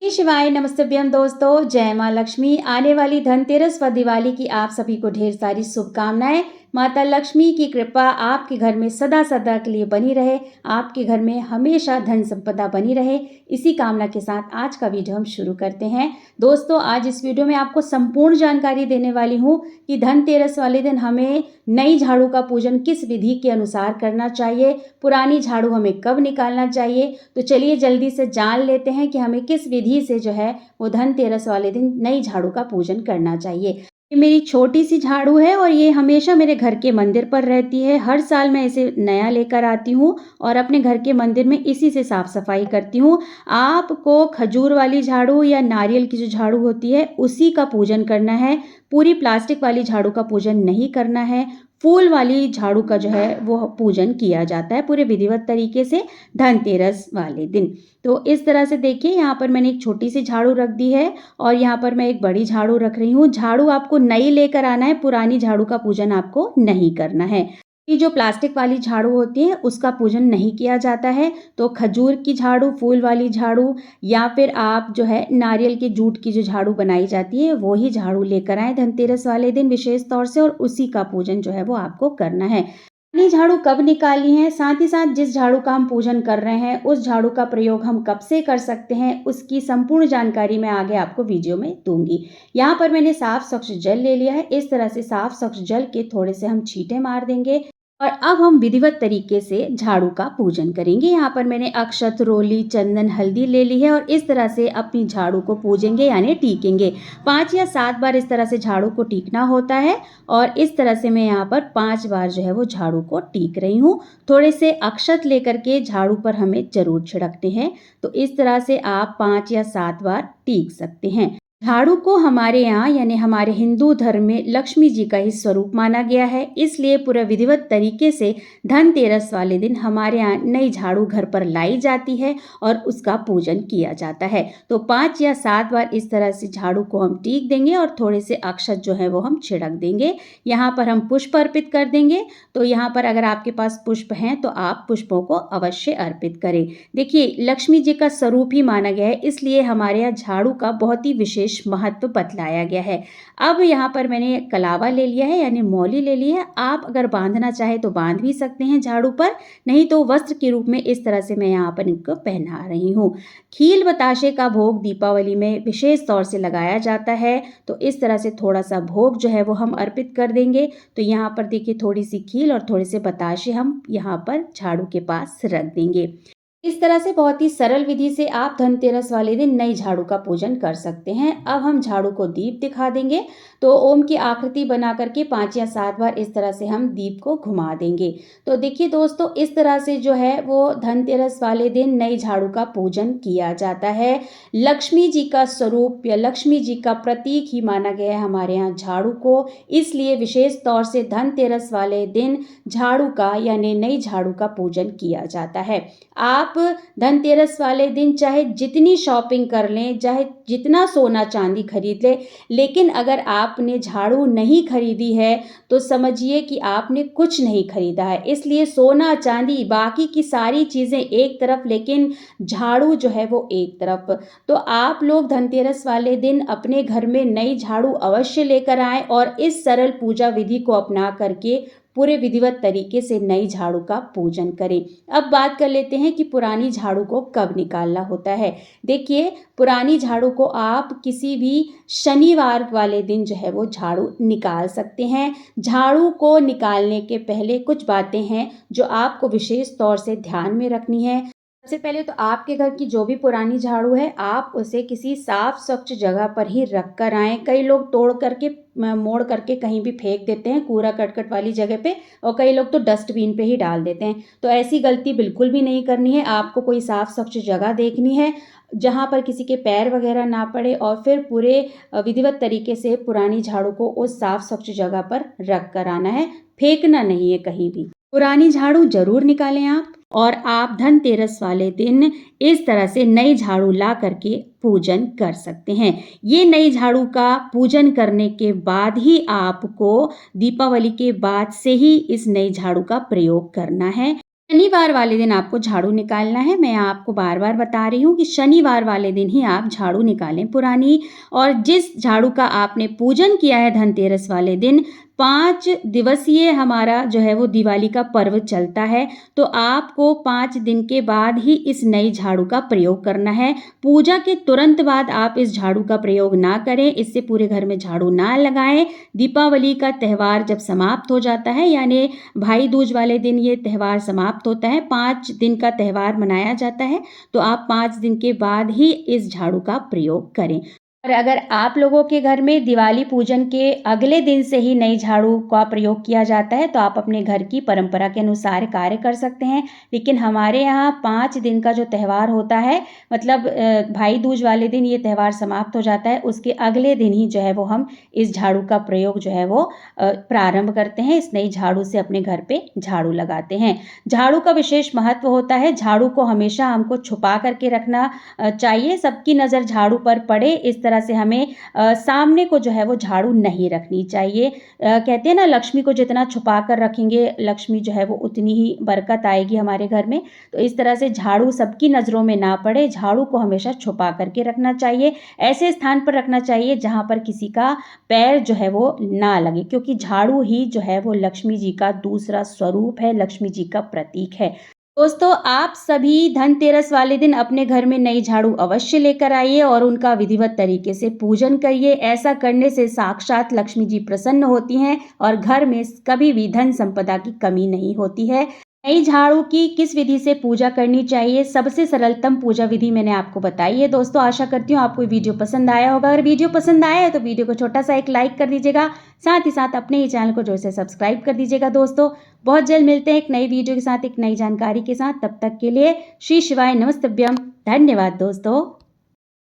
श्री शिवाय नमस्तभ्यम दोस्तों, जय माँ लक्ष्मी। आने वाली धनतेरस व दिवाली की आप सभी को ढेर सारी शुभकामनाएं। माता लक्ष्मी की कृपा आपके घर में सदा सदा के लिए बनी रहे, आपके घर में हमेशा धन संपदा बनी रहे। इसी कामना के साथ आज का वीडियो हम शुरू करते हैं। दोस्तों, आज इस वीडियो में आपको संपूर्ण जानकारी देने वाली हूँ कि धनतेरस वाले दिन हमें नई झाड़ू का पूजन किस विधि के अनुसार करना चाहिए, पुरानी झाड़ू हमें कब निकालना चाहिए। तो चलिए जल्दी से जान लेते हैं कि हमें किस विधि से जो है वो धनतेरस वाले दिन नई झाड़ू का पूजन करना चाहिए। ये मेरी छोटी सी झाड़ू है और ये हमेशा मेरे घर के मंदिर पर रहती है। हर साल मैं इसे नया लेकर आती हूँ और अपने घर के मंदिर में इसी से साफ सफाई करती हूँ। आपको खजूर वाली झाड़ू या नारियल की जो झाड़ू होती है उसी का पूजन करना है। पूरी प्लास्टिक वाली झाड़ू का पूजन नहीं करना है। फूल वाली झाड़ू का जो है वो पूजन किया जाता है पूरे विधिवत तरीके से धनतेरस वाले दिन। तो इस तरह से देखिए, यहाँ पर मैंने एक छोटी सी झाड़ू रख दी है और यहाँ पर मैं एक बड़ी झाड़ू रख रही हूँ। झाड़ू आपको नई लेकर आना है, पुरानी झाड़ू का पूजन आपको नहीं करना है। ये जो प्लास्टिक वाली झाड़ू होती है उसका पूजन नहीं किया जाता है। तो खजूर की झाड़ू, फूल वाली झाड़ू या फिर आप जो है नारियल के जूट की जो झाड़ू बनाई जाती है वो ही झाड़ू लेकर आए धनतेरस वाले दिन विशेष तौर से, और उसी का पूजन जो है वो आपको करना है। पुरानी झाड़ू कब निकालनी है, साथ ही साथ जिस झाड़ू का हम पूजन कर रहे हैं उस झाड़ू का प्रयोग हम कब से कर सकते हैं, उसकी संपूर्ण जानकारी मैं आगे आपको वीडियो में दूंगी। यहाँ पर मैंने साफ स्वच्छ जल ले लिया है। इस तरह से साफ स्वच्छ जल के थोड़े से हम छींटे मार देंगे और अब हम विधिवत तरीके से झाड़ू का पूजन करेंगे। यहाँ पर मैंने अक्षत, रोली, चंदन, हल्दी ले ली है और इस तरह से अपनी झाड़ू को पूजेंगे यानी टीकेंगे। 5 या 7 बार इस तरह से झाड़ू को टीकना होता है और इस तरह से मैं यहाँ पर 5 बार जो है वो झाड़ू को टीक रही हूँ। थोड़े से अक्षत लेकर के झाड़ू पर हमें जरूर छिड़कते हैं। तो इस तरह से आप 5 या 7 बार टीक सकते हैं। झाड़ू को हमारे यहाँ यानी हमारे हिंदू धर्म में लक्ष्मी जी का ही स्वरूप माना गया है, इसलिए पूरा विधिवत तरीके से धनतेरस वाले दिन हमारे यहाँ नई झाड़ू घर पर लाई जाती है और उसका पूजन किया जाता है। तो 5 या 7 बार इस तरह से झाड़ू को हम टीक देंगे और थोड़े से अक्षत जो है वो हम छिड़क देंगे। यहाँ पर हम पुष्प अर्पित कर देंगे। तो यहाँ पर अगर आपके पास पुष्प हैं तो आप पुष्पों को अवश्य अर्पित करें। देखिए, लक्ष्मी जी का स्वरूप ही माना गया है, इसलिए हमारे यहाँ झाड़ू का बहुत ही विशेष महत्व बतलाया गया है। अब यहाँ पर मैंने कलावा ले लिया है यानी मौली ले ली है। आप अगर बांधना चाहे तो बांध भी सकते हैं झाड़ू पर, नहीं तो वस्त्र के रूप में इस तरह से मैं यहाँ पर इनको पहना रही हूँ। खील बताशे का भोग दीपावली में विशेष तौर से लगाया जाता है, तो इस तरह से थोड़ा सा भोग जो है वो हम अर्पित कर देंगे। तो यहाँ पर देखिए, थोड़ी सी खील और थोड़े से बताशे हम यहाँ पर झाड़ू के पास रख देंगे। इस तरह से बहुत ही सरल विधि से आप धनतेरस वाले दिन नई झाड़ू का पूजन कर सकते हैं। अब हम झाड़ू को दीप दिखा देंगे। तो ओम की आकृति बना करके 5 या 7 बार इस तरह से हम दीप को घुमा देंगे। तो देखिए दोस्तों, इस तरह से जो है वो धनतेरस वाले दिन नई झाड़ू का पूजन किया जाता है। लक्ष्मी जी का स्वरूप या लक्ष्मी जी का प्रतीक ही माना गया है हमारे यहाँ झाड़ू को, इसलिए विशेष तौर से धनतेरस वाले दिन झाड़ू का यानी नई झाड़ू का पूजन किया जाता है। आप धनतेरस वाले दिन चाहे जितनी शॉपिंग कर लें, चाहे जितना सोना चांदी खरीद लें, लेकिन अगर आपने झाड़ू नहीं खरीदी है तो समझिए कि आपने कुछ नहीं खरीदा है। इसलिए सोना चांदी बाकी की सारी चीज़ें एक तरफ, लेकिन झाड़ू जो है वो एक तरफ। तो आप लोग धनतेरस वाले दिन अपने घर में नई झाड़ू अवश्य लेकर आएं और इस सरल पूजा विधि को अपना करके पूरे विधिवत तरीके से नई झाड़ू का पूजन करें। अब बात कर लेते हैं कि पुरानी झाड़ू को कब निकालना होता है। देखिए, पुरानी झाड़ू को आप किसी भी शनिवार वाले दिन जो है वो झाड़ू निकाल सकते हैं। झाड़ू को निकालने के पहले कुछ बातें हैं जो आपको विशेष तौर से ध्यान में रखनी है। सबसे पहले तो आपके घर की जो भी पुरानी झाड़ू है आप उसे किसी साफ स्वच्छ जगह पर ही रख कर आएँ। कई लोग तोड़ करके मोड़ करके कहीं भी फेंक देते हैं कूड़ा करकट वाली जगह पे, और कई लोग तो डस्टबिन पे ही डाल देते हैं। तो ऐसी गलती बिल्कुल भी नहीं करनी है। आपको कोई साफ स्वच्छ जगह देखनी है जहाँ पर किसी के पैर वगैरह ना पड़े, और फिर पूरे विधिवत तरीके से पुरानी झाड़ू को उस साफ स्वच्छ जगह पर रख कर आना है, फेंकना नहीं है कहीं भी। पुरानी झाड़ू जरूर निकालें आप, और आप धनतेरस वाले दिन इस तरह से नई झाड़ू ला करके पूजन कर सकते हैं। ये नई झाड़ू का पूजन करने के बाद ही आपको दीपावली के बाद से ही इस नई झाड़ू का प्रयोग करना है। शनिवार वाले दिन आपको झाड़ू निकालना है। मैं आपको बार-बार बता रही हूँ कि शनिवार वाले दिन ही आप झाड़ू निकालें पुरानी, और जिस झाड़ू का आपने पूजन किया है धनतेरस वाले दिन, 5 दिवसीय हमारा जो है वो दिवाली का पर्व चलता है, तो आपको 5 दिन के बाद ही इस नई झाड़ू का प्रयोग करना है। पूजा के तुरंत बाद आप इस झाड़ू का प्रयोग ना करें, इससे पूरे घर में झाड़ू ना लगाएँ। दीपावली का त्योहार जब समाप्त हो जाता है, यानी भाई दूज वाले दिन ये त्योहार समाप्त होता है, 5 दिन का त्योहार मनाया जाता है, तो आप 5 दिन के बाद ही इस झाड़ू का प्रयोग करें। और अगर आप लोगों के घर में दिवाली पूजन के अगले दिन से ही नई झाड़ू का प्रयोग किया जाता है, तो आप अपने घर की परंपरा के अनुसार कार्य कर सकते हैं। लेकिन हमारे यहाँ 5 दिन का जो त्योहार होता है, मतलब भाई दूज वाले दिन ये त्योहार समाप्त हो जाता है, उसके अगले दिन ही जो है वो हम इस झाड़ू का प्रयोग जो है वो प्रारंभ करते हैं। इस नई झाड़ू से अपने घर पे झाड़ू लगाते हैं। झाड़ू का विशेष महत्व होता है। झाड़ू को हमेशा हमको छुपा करके रखना चाहिए। सबकी नज़र झाड़ू पर पड़े, इस तरह से हमें सामने को जो है वो झाड़ू नहीं रखनी चाहिए। कहते हैं ना, लक्ष्मी को जितना छुपा कर रखेंगे, लक्ष्मी जो है वो उतनी ही बरकत आएगी हमारे घर में। तो इस तरह से झाड़ू सबकी नज़रों में ना पड़े, झाड़ू को हमेशा छुपा करके रखना चाहिए। ऐसे स्थान पर रखना चाहिए जहाँ पर किसी का पैर जो है वो ना लगे, क्योंकि झाड़ू ही जो है वो लक्ष्मी जी का दूसरा स्वरूप है, लक्ष्मी जी का प्रतीक है। दोस्तों, आप सभी धनतेरस वाले दिन अपने घर में नई झाड़ू अवश्य लेकर आइए और उनका विधिवत तरीके से पूजन करिए। ऐसा करने से साक्षात लक्ष्मी जी प्रसन्न होती हैं और घर में कभी भी धन संपदा की कमी नहीं होती है। नई झाड़ू की किस विधि से पूजा करनी चाहिए, सबसे सरलतम पूजा विधि मैंने आपको बताई है। दोस्तों, आशा करती हूँ आपको वीडियो पसंद आया होगा। अगर वीडियो पसंद आया है तो वीडियो को छोटा सा एक लाइक कर दीजिएगा, साथ ही साथ अपने ही चैनल को जोर से सब्सक्राइब कर दीजिएगा। दोस्तों, बहुत जल्द मिलते हैं एक नई वीडियो के साथ, एक नई जानकारी के साथ। तब तक के लिए श्री शिवाय नमस्तभ्यम। धन्यवाद दोस्तों।